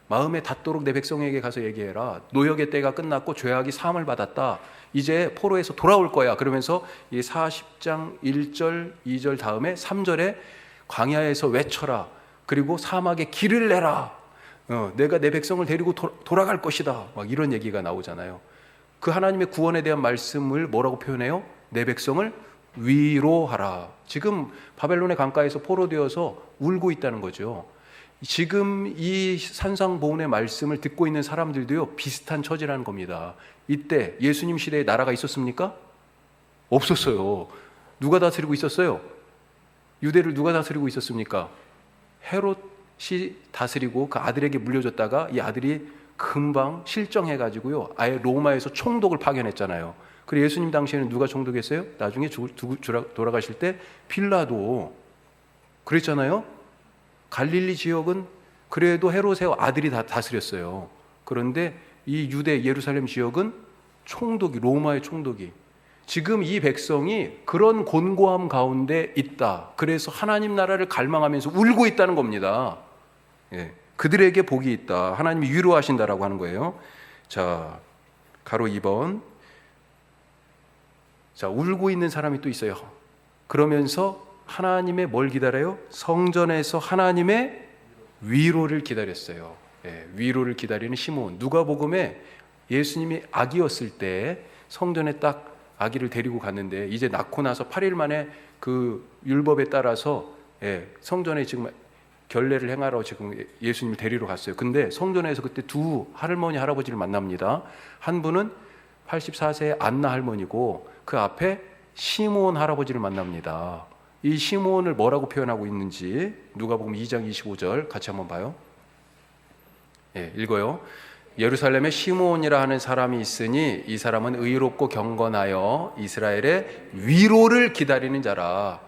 마음에 닿도록 내 백성에게 가서 얘기해라. 노역의 때가 끝났고 죄악이 사함을 받았다. 이제 포로에서 돌아올 거야. 그러면서 이 40장 1절 2절 다음에 3절에 광야에서 외쳐라. 그리고 사막에 길을 내라. 내가 내 백성을 데리고 돌아갈 것이다. 막 이런 얘기가 나오잖아요. 그 하나님의 구원에 대한 말씀을 뭐라고 표현해요? 내 백성을 위로하라. 지금 바벨론의 강가에서 포로되어서 울고 있다는 거죠. 지금 이 산상보훈의 말씀을 듣고 있는 사람들도요, 비슷한 처지라는 겁니다. 이때 예수님 시대에 나라가 있었습니까? 없었어요. 누가 다스리고 있었어요? 유대를 누가 다스리고 있었습니까? 헤롯이 다스리고 그 아들에게 물려줬다가 이 아들이 금방 실정해가지고요, 아예 로마에서 총독을 파견했잖아요. 그리고 예수님 당시에는 누가 총독했어요? 나중에 돌아가실 때 빌라도 그랬잖아요. 갈릴리 지역은 그래도 헤롯의 아들이 다 다스렸어요. 그런데 이 유대 예루살렘 지역은 총독이, 로마의 총독이. 지금 이 백성이 그런 곤고함 가운데 있다. 그래서 하나님 나라를 갈망하면서 울고 있다는 겁니다. 그들에게 복이 있다. 하나님이 위로하신다라고 하는 거예요. 자, 가로 2번. 자, 울고 있는 사람이 또 있어요. 그러면서 하나님의 뭘 기다려요? 성전에서 하나님의 위로를 기다렸어요. 위로를 기다리는 시몬. 누가복음에 예수님이 아기였을 때 성전에 딱 아기를 데리고 갔는데, 이제 낳고 나서 8일 만에 그 율법에 따라서 성전에 지금 결례를 행하러 지금 예수님을 데리러 갔어요. 근데 성전에서 그때 두 할머니 할아버지를 만납니다. 한 분은 84세의 안나 할머니고 그 앞에 시므온 할아버지를 만납니다. 이 시므온을 뭐라고 표현하고 있는지 누가복음 2장 25절 같이 한번 봐요. 읽어요. 예루살렘에 시므온이라 하는 사람이 있으니 이 사람은 의롭고 경건하여 이스라엘의 위로를 기다리는 자라.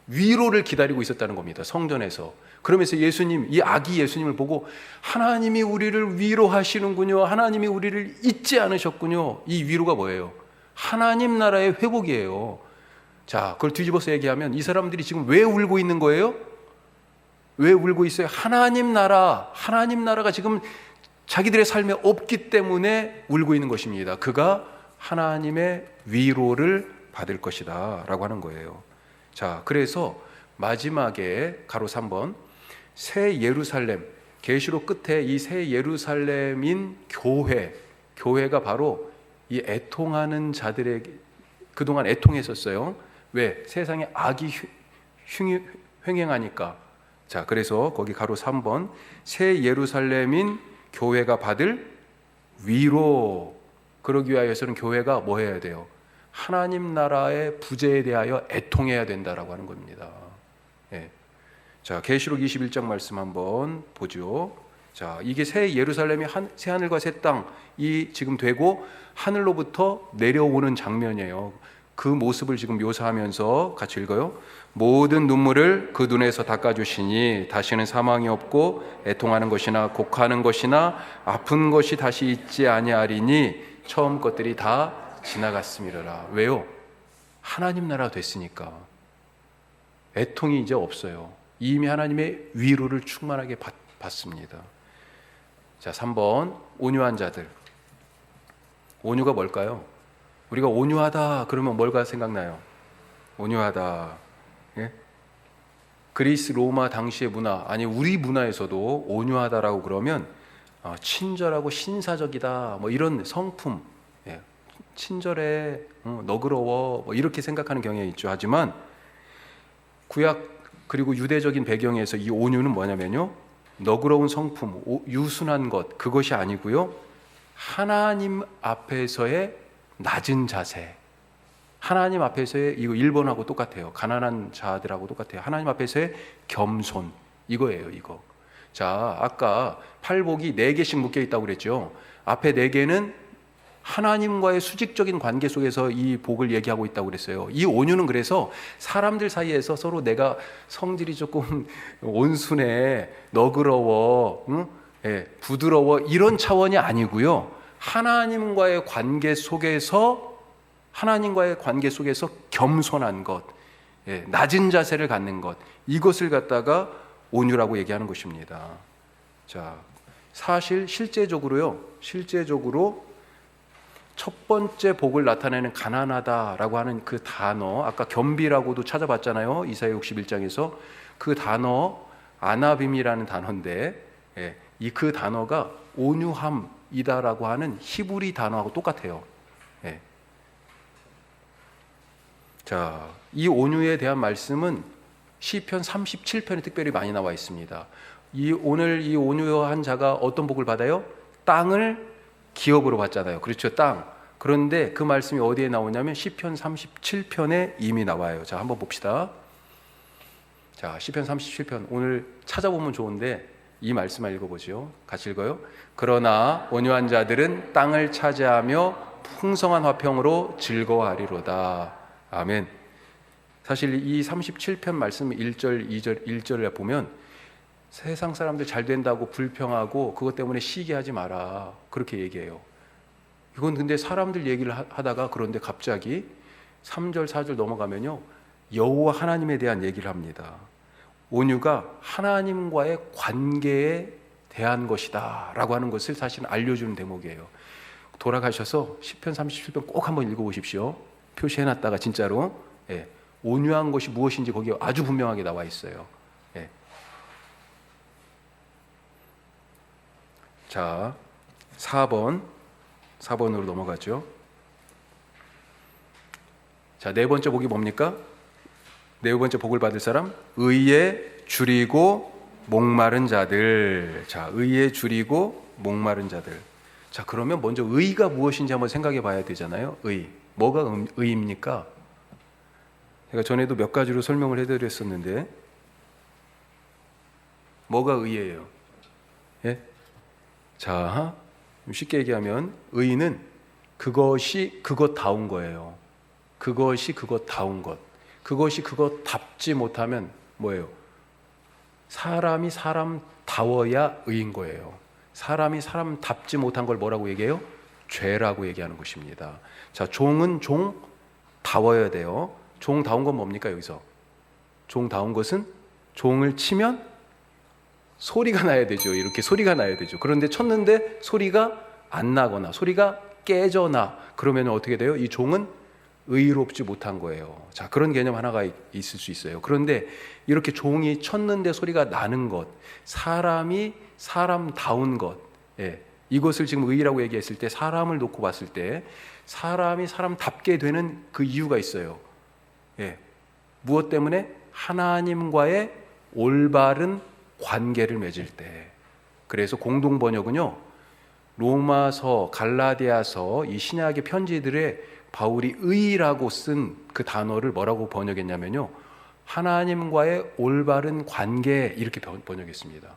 위로를 기다리고 있었다는 겁니다. 성전에서. 그러면서 예수님, 이 아기 예수님을 보고 하나님이 우리를 위로하시는군요. 하나님이 우리를 잊지 않으셨군요. 이 위로가 뭐예요? 하나님 나라의 회복이에요. 자, 그걸 뒤집어서 얘기하면 이 사람들이 지금 왜 울고 있는 거예요? 왜 울고 있어요? 하나님 나라가 지금 자기들의 삶에 없기 때문에 울고 있는 것입니다. 그가 하나님의 위로를 받을 것이다 라고 하는 거예요. 자, 그래서 마지막에 가로 3번 새 예루살렘, 계시록 끝에 이 새 예루살렘인 교회가 바로 이 애통하는 자들에게 그동안 애통했었어요. 왜? 세상에 악이 횡행하니까. 자, 그래서 거기 가로 3번 새 예루살렘인 교회가 받을 위로, 그러기 위하여서는 교회가 뭐 해야 돼요? 하나님 나라의 부재에 대하여 애통해야 된다라고 하는 겁니다. 예. 자, 계시록 21장 말씀 한번 보죠. 자, 이게 새 예루살렘이 새 하늘과 새 땅이 지금 되고 하늘로부터 내려오는 장면이에요. 그 모습을 지금 묘사하면서 같이 읽어요. 모든 눈물을 그 눈에서 닦아주시니 다시는 사망이 없고 애통하는 것이나 곡하는 것이나 아픈 것이 다시 있지 아니하리니 처음 것들이 다 지나갔음이라. 왜요? 하나님 나라가 됐으니까 애통이 이제 없어요. 이미 하나님의 위로를 충만하게 받습니다. 자, 3번 온유한 자들. 온유가 뭘까요? 우리가 온유하다 그러면 뭘가 생각나요? 온유하다. 예? 그리스 로마 당시의 문화, 아니 우리 문화에서도 온유하다라고 그러면 친절하고 신사적이다, 뭐 이런 성품, 예. 친절해, 너그러워, 뭐 이렇게 생각하는 경향이 있죠. 하지만 구약 그리고 유대적인 배경에서 이 온유는 뭐냐면요, 너그러운 성품, 유순한 것, 그것이 아니고요, 하나님 앞에서의 낮은 자세. 하나님 앞에서의, 이거 1번하고 똑같아요. 가난한 자들하고 똑같아요. 하나님 앞에서의 겸손, 이거예요. 이거. 자, 아까 팔복이 4개씩 묶여 있다고 그랬죠. 앞에 4개는 하나님과의 수직적인 관계 속에서 이 복을 얘기하고 있다고 그랬어요. 이 온유는 그래서 사람들 사이에서 서로 내가 성질이 조금 온순해, 너그러워, 응? 예, 부드러워, 이런 차원이 아니고요, 하나님과의 관계 속에서 겸손한 것, 예, 낮은 자세를 갖는 것, 이것을 갖다가 온유라고 얘기하는 것입니다. 자, 사실 실제적으로 첫 번째 복을 나타내는 가난하다라고 하는 그 단어, 아까 겸비라고도 찾아봤잖아요. 이사야 61장에서 그 단어 아나빔이라는 단어인데, 예, 그 단어가 온유함이다라고 하는 히브리 단어하고 똑같아요. 예. 자, 이 온유에 대한 말씀은 시편 37편에 특별히 많이 나와 있습니다. 오늘 이 온유한 자가 어떤 복을 받아요? 땅을 기업으로 받잖아요. 그렇죠, 땅. 그런데 그 말씀이 어디에 나오냐면 시편 37편에 이미 나와요. 자, 한번 봅시다. 자, 시편 37편 오늘 찾아보면 좋은데 이 말씀을 읽어보죠. 같이 읽어요. 그러나 온유한 자들은 땅을 차지하며 풍성한 화평으로 즐거워하리로다. 아멘. 사실 이 37편 말씀 1절, 2절, 1절에 보면 세상 사람들 잘 된다고 불평하고 그것 때문에 시기하지 마라, 그렇게 얘기해요. 이건 근데 사람들 얘기를 하다가 그런데 갑자기 3절, 4절 넘어가면요, 여호와 하나님에 대한 얘기를 합니다. 온유가 하나님과의 관계에 대한 것이다 라고 하는 것을 사실은 알려주는 대목이에요. 돌아가셔서 시편 37편 꼭 한번 읽어보십시오. 표시해놨다가 진짜로, 예, 온유한 것이 무엇인지 거기에 아주 분명하게 나와 있어요. 예. 자, 4번으로 넘어가죠. 자, 4번째 복이 뭡니까? 4번째 복을 받을 사람, 의에 줄이고 목마른 자들. 자, 의에 줄이고 목마른 자들. 자, 그러면 먼저 의가 무엇인지 한번 생각해 봐야 되잖아요. 뭐가 의입니까? 제가 전에도 몇 가지로 설명을 해드렸었는데, 뭐가 의예요? 예? 자, 쉽게 얘기하면 의는 그것이 그것다운 거예요. 그것이 그것다운 것. 그것이 그것답지 못하면 뭐예요? 사람이 사람다워야 의인 거예요. 사람이 사람답지 못한 걸 뭐라고 얘기해요? 죄라고 얘기하는 것입니다. 자, 종은 종다워야 돼요. 종다운 건 뭡니까 여기서? 종다운 것은 종을 치면 소리가 나야 되죠. 이렇게 소리가 나야 되죠. 그런데 쳤는데 소리가 안 나거나 소리가 깨져나, 그러면 어떻게 돼요? 이 종은 의롭지 못한 거예요. 자, 그런 개념 하나가 있을 수 있어요. 그런데 이렇게 종이 쳤는데 소리가 나는 것, 사람이 사람다운 것, 예, 이것을 지금 의라고 얘기했을 때 사람을 놓고 봤을 때 사람이 사람답게 되는 그 이유가 있어요. 예, 무엇 때문에? 하나님과의 올바른 관계를 맺을 때. 그래서 공동 번역은요, 로마서, 갈라디아서 이 신약의 편지들에 바울이 의라고 쓴 그 단어를 뭐라고 번역했냐면요, 하나님과의 올바른 관계, 이렇게 번역했습니다.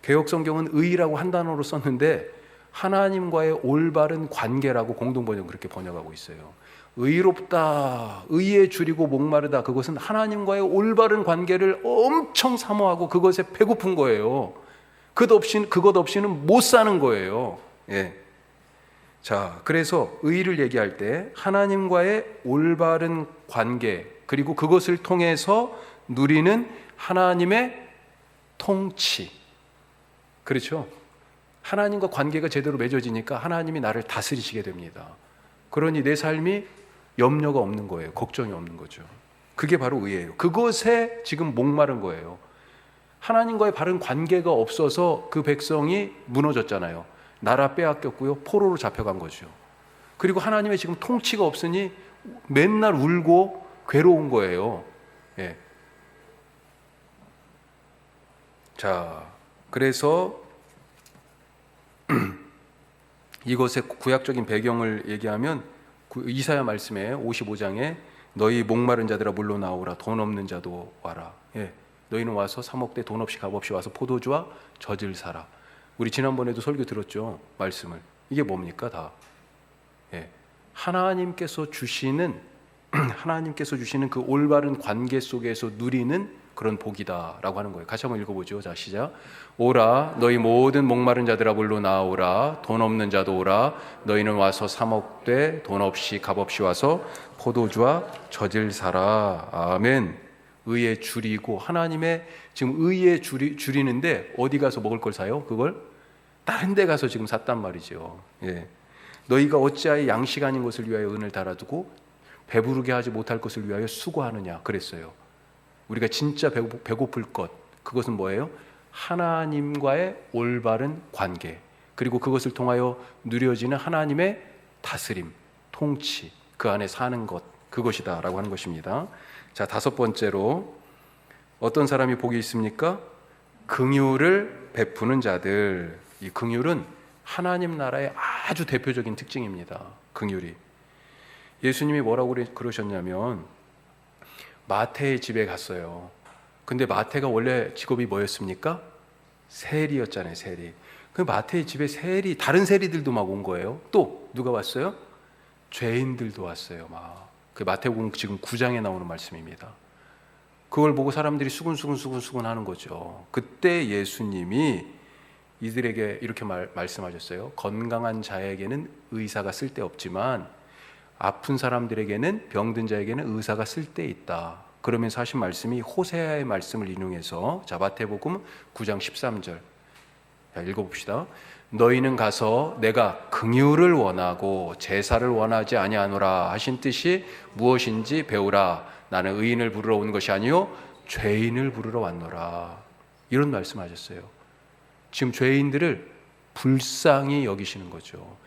개역성경은 의라고 한 단어로 썼는데 하나님과의 올바른 관계라고 공동 번역 그렇게 번역하고 있어요. 의롭다, 의에 줄이고 목마르다, 그것은 하나님과의 올바른 관계를 엄청 사모하고 그것에 배고픈 거예요. 그것 없이는 못 사는 거예요. 예. 자, 그래서 의를 얘기할 때 하나님과의 올바른 관계, 그리고 그것을 통해서 누리는 하나님의 통치. 그렇죠? 하나님과 관계가 제대로 맺어지니까 하나님이 나를 다스리시게 됩니다. 그러니 내 삶이 염려가 없는 거예요. 걱정이 없는 거죠. 그게 바로 의예요. 그것에 지금 목마른 거예요. 하나님과의 바른 관계가 없어서 그 백성이 무너졌잖아요. 나라 빼앗겼고요, 포로로 잡혀간 거죠. 그리고 하나님의 지금 통치가 없으니 맨날 울고 괴로운 거예요. 예. 자, 그래서 이것의 구약적인 배경을 얘기하면 이사야 말씀에 55장에 너희 목마른 자들아 물러나오라, 돈 없는 자도 와라. 예. 너희는 와서 사먹되 돈 없이 값없이 와서 포도주와 젖을 사라. 우리 지난번에도 설교 들었죠, 말씀을. 이게 뭡니까? 다 하나님께서 주시는 그 올바른 관계 속에서 누리는 그런 복이다라고 하는 거예요. 같이 한번 읽어보죠. 자, 시작. 오라, 너희 모든 목마른 자들아 물로 나오라, 돈 없는 자도 오라. 너희는 와서 사먹되 돈 없이 값없이 와서 포도주와 젖을 사라. 아멘. 의에 줄이고, 하나님의 지금 의에 줄이는데 어디 가서 먹을 걸 사요? 그걸 다른 데 가서 지금 샀단 말이죠. 예. 너희가 어찌하여 양식 아닌 것을 위하여 은을 달아두고 배부르게 하지 못할 것을 위하여 수고하느냐 그랬어요. 우리가 진짜 배고플 것, 그것은 뭐예요? 하나님과의 올바른 관계, 그리고 그것을 통하여 누려지는 하나님의 다스림, 통치, 그 안에 사는 것, 그것이다 라고 하는 것입니다. 자, 다섯 번째로 어떤 사람이 복이 있습니까? 긍휼을 베푸는 자들. 이 긍휼은 하나님 나라의 아주 대표적인 특징입니다. 긍휼이. 예수님이 뭐라고 그러셨냐면, 마태의 집에 갔어요. 근데 마태가 원래 직업이 뭐였습니까? 세리였잖아요, 세리. 그 마태의 집에 다른 세리들도 막 온 거예요. 또 누가 왔어요? 죄인들도 왔어요. 막. 그 마태복음 지금 9장에 나오는 말씀입니다. 그걸 보고 사람들이 수군수군 하는 거죠. 그때 예수님이 이들에게 이렇게 말씀하셨어요. 건강한 자에게는 의사가 쓸데없지만 아픈 사람들에게는, 병든 자에게는 의사가 쓸데있다. 그러면서 하신 말씀이 호세아의 말씀을 인용해서, 자, 마태복음 9장 13절. 자, 읽어봅시다. 너희는 가서 내가 긍휼을 원하고 제사를 원하지 아니하노라 하신 뜻이 무엇인지 배우라. 나는 의인을 부르러 온 것이 아니요 죄인을 부르러 왔노라. 이런 말씀하셨어요. 지금 죄인들을 불쌍히 여기시는 거죠.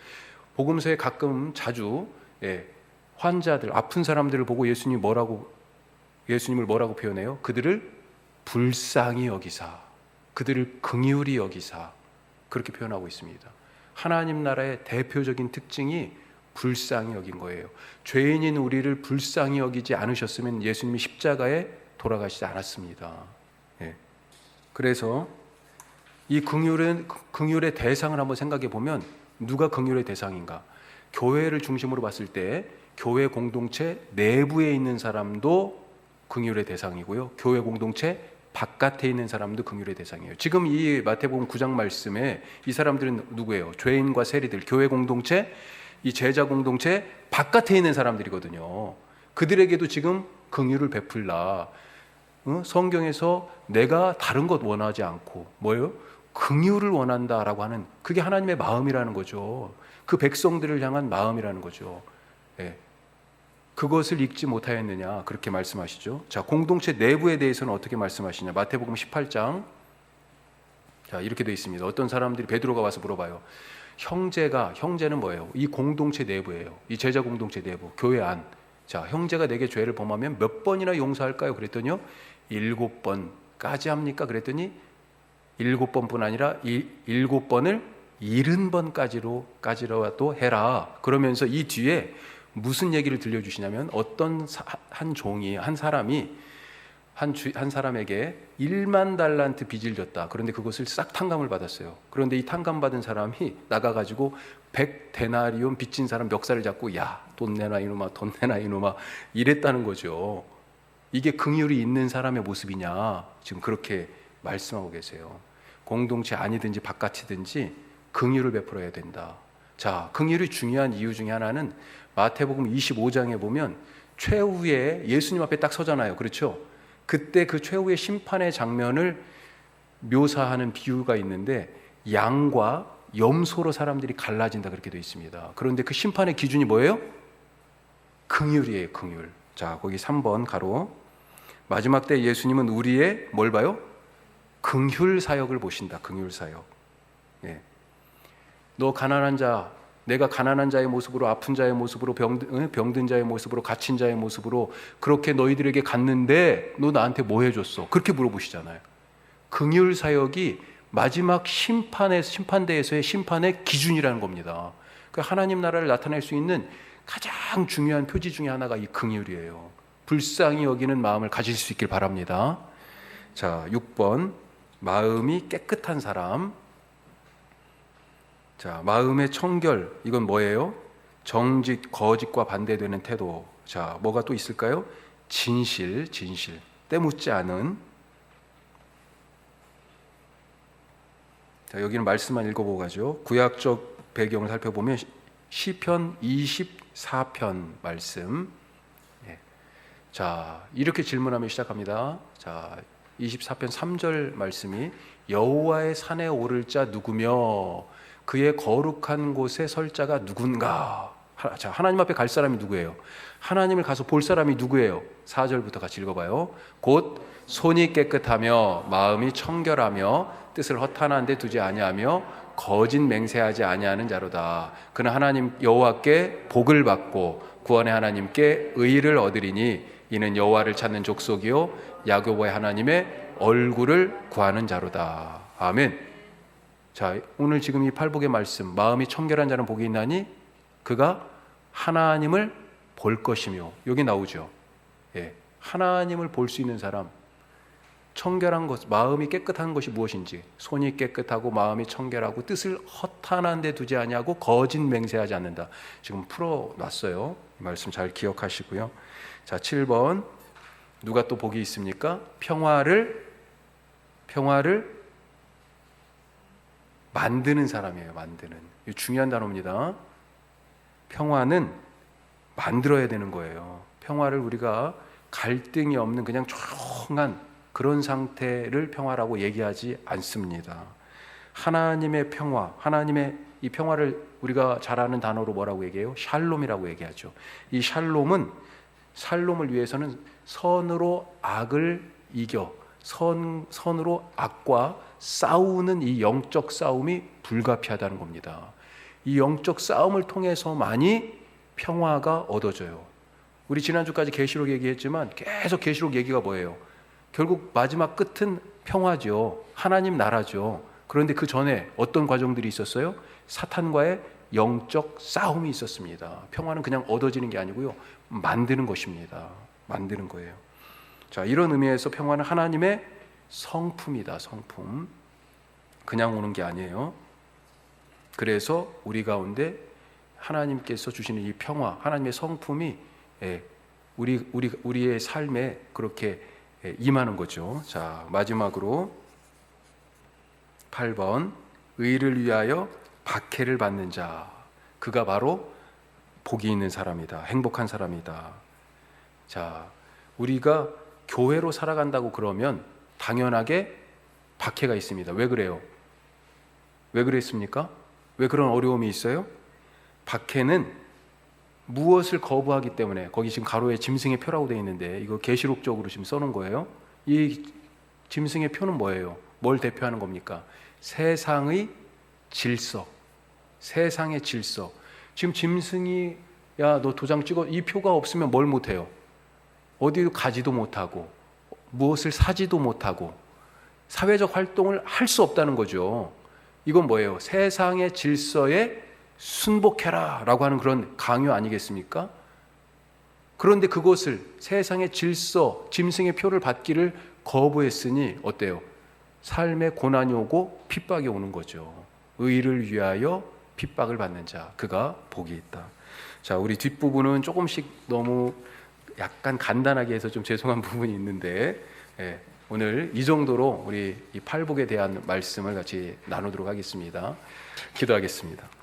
복음서에 가끔 자주 환자들, 아픈 사람들을 보고 예수님을 뭐라고 표현해요? 그들을 불쌍히 여기사, 그들을 긍휼히 여기사, 그렇게 표현하고 있습니다. 하나님 나라의 대표적인 특징이 불쌍히 여긴 거예요. 죄인인 우리를 불쌍히 여기지 않으셨으면 예수님이 십자가에 돌아가시지 않았습니다. 그래서 이 긍휼의 대상을 한번 생각해 보면 누가 긍휼의 대상인가? 교회를 중심으로 봤을 때 교회 공동체 내부에 있는 사람도 긍휼의 대상이고요, 교회 공동체 바깥에 있는 사람도 긍휼의 대상이에요. 지금 이 마태복음 9장 말씀에 이 사람들은 누구예요? 죄인과 세리들, 교회 공동체, 이 제자 공동체 바깥에 있는 사람들이거든요. 그들에게도 지금 긍휼을 베풀라. 성경에서 내가 다른 것 원하지 않고 뭐예요? 긍휼을 원한다라고 하는, 그게 하나님의 마음이라는 거죠. 그 백성들을 향한 마음이라는 거죠. 그것을 읽지 못하였느냐 그렇게 말씀하시죠. 자, 공동체 내부에 대해서는 어떻게 말씀하시냐. 마태복음 18장 자, 이렇게 되어 있습니다. 어떤 사람들이 베드로가 와서 물어봐요. 형제는 뭐예요? 이 공동체 내부예요. 이 제자 공동체 내부, 교회 안. 자, 형제가 내게 죄를 범하면 몇 번이나 용서할까요? 그랬더니요, 7번까지 합니까? 그랬더니 7번뿐 아니라 7번을 70번까지로도 해라. 그러면서 이 뒤에 무슨 얘기를 들려주시냐면 어떤 한 사람이 한 사람에게 1만 달란트 빚을 졌다. 그런데 그것을 싹 탕감을 받았어요. 그런데 이 탕감 받은 사람이 나가가지고 100데나리온 빚진 사람 멱살을 잡고 야, 돈 내놔 이놈아, 돈 내놔 이놈아 이랬다는 거죠. 이게 긍휼이 있는 사람의 모습이냐? 지금 그렇게 말씀하고 계세요. 공동체 안이든지 바깥이든지 긍휼을 베풀어야 된다. 자, 긍휼이 중요한 이유 중에 하나는 마태복음 25장에 보면 최후에 예수님 앞에 딱 서잖아요. 그렇죠? 그때 그 최후의 심판의 장면을 묘사하는 비유가 있는데 양과 염소로 사람들이 갈라진다 그렇게 되어 있습니다. 그런데 그 심판의 기준이 뭐예요? 긍휼이에요. 긍휼. 자, 거기 3번 가로 마지막 때 예수님은 우리의 뭘 봐요? 긍휼 사역을 보신다. 긍휼 사역. 예. 너 가난한 자, 내가 가난한 자의 모습으로, 아픈 자의 모습으로, 병든 자의 모습으로, 갇힌 자의 모습으로 그렇게 너희들에게 갔는데 너 나한테 뭐 해줬어? 그렇게 물어보시잖아요. 긍휼 사역이 마지막 심판대에서의 심판의 기준이라는 겁니다. 하나님 나라를 나타낼 수 있는 가장 중요한 표지 중에 하나가 이 긍휼이에요. 불쌍히 여기는 마음을 가질 수 있길 바랍니다. 자, 6번 마음이 깨끗한 사람. 자, 마음의 청결, 이건 뭐예요? 정직, 거짓과 반대되는 태도. 자, 뭐가 또 있을까요? 진실, 때묻지 않은. 자, 여기는 말씀만 읽어보고 가죠. 구약적 배경을 살펴보면 시편 24편 말씀. 예. 자, 이렇게 질문하며 시작합니다. 자, 24편 3절 말씀이 여호와의 산에 오를 자 누구며 그의 거룩한 곳에 설 자가 누군가. 자, 하나님 앞에 갈 사람이 누구예요? 하나님을 가서 볼 사람이 누구예요? 4절부터 같이 읽어봐요. 곧 손이 깨끗하며 마음이 청결하며 뜻을 허탄한 데 두지 아니하며 거짓 맹세하지 아니하는 자로다. 그는 하나님 여호와께 복을 받고 구원의 하나님께 의를 얻으리니 이는 여호와를 찾는 족속이요 야곱의 하나님의 얼굴을 구하는 자로다. 아멘. 자, 오늘 지금 이 팔복의 말씀, 마음이 청결한 자는 복이 있나니 그가 하나님을 볼 것이며, 여기 나오죠. 예, 하나님을 볼 수 있는 사람, 청결한 것, 마음이 깨끗한 것이 무엇인지, 손이 깨끗하고 마음이 청결하고 뜻을 허탄한 데 두지 아니하고 거짓 맹세하지 않는다. 지금 풀어놨어요. 이 말씀 잘 기억하시고요. 자, 7번 누가 또 복이 있습니까? 평화를 만드는 사람이에요. 만드는. 이거 중요한 단어입니다. 평화는 만들어야 되는 거예요. 평화를 우리가 갈등이 없는 그냥 조용한 그런 상태를 평화라고 얘기하지 않습니다. 하나님의 평화, 하나님의 이 평화를 우리가 잘 아는 단어로 뭐라고 얘기해요? 샬롬이라고 얘기하죠. 이 샬롬을 위해서는 선으로 악을 이겨 선으로 악과 싸우는 이 영적 싸움이 불가피하다는 겁니다. 이 영적 싸움을 통해서만이 평화가 얻어져요. 우리 지난주까지 계시록 얘기했지만 계속 계시록 얘기가 뭐예요? 결국 마지막 끝은 평화죠. 하나님 나라죠. 그런데 그 전에 어떤 과정들이 있었어요? 사탄과의 영적 싸움이 있었습니다. 평화는 그냥 얻어지는 게 아니고요, 만드는 것입니다. 만드는 거예요. 자, 이런 의미에서 평화는 하나님의 성품이다. 성품. 그냥 오는 게 아니에요. 그래서 우리 하나님께서 주시는 이 평화, 하나님의 성품이 우리의 삶에 그렇게 임하는 거죠. 자, 마지막으로 8번 의를 위하여 박해를 받는 자, 그가 바로 복이 있는 사람이다. 행복한 사람이다. 자, 우리가 교회로 살아간다고 그러면 당연하게 박해가 있습니다. 왜 그래요? 왜 그랬습니까? 왜 그런 어려움이 있어요? 박해는 무엇을 거부하기 때문에, 거기 지금 가로에 짐승의 표라고 되어 있는데 이거 계시록적으로 지금 써놓은 거예요. 이 짐승의 표는 뭐예요? 뭘 대표하는 겁니까? 세상의 질서, 세상의 질서. 지금 짐승이 야 너 도장 찍어, 이 표가 없으면 뭘 못해요? 어디로 가지도 못하고 무엇을 사지도 못하고 사회적 활동을 할 수 없다는 거죠. 이건 뭐예요? 세상의 질서에 순복해라 라고 하는 그런 강요 아니겠습니까? 그런데 그것을, 세상의 질서, 짐승의 표를 받기를 거부했으니 어때요? 삶에 고난이 오고 핍박이 오는 거죠. 의를 위하여 핍박을 받는 자, 그가 복이 있다. 자, 우리 뒷부분은 조금씩 너무 약간 간단하게 해서 좀 죄송한 부분이 있는데, 오늘 이 정도로 우리 이 팔복에 대한 말씀을 같이 나누도록 하겠습니다. 기도하겠습니다.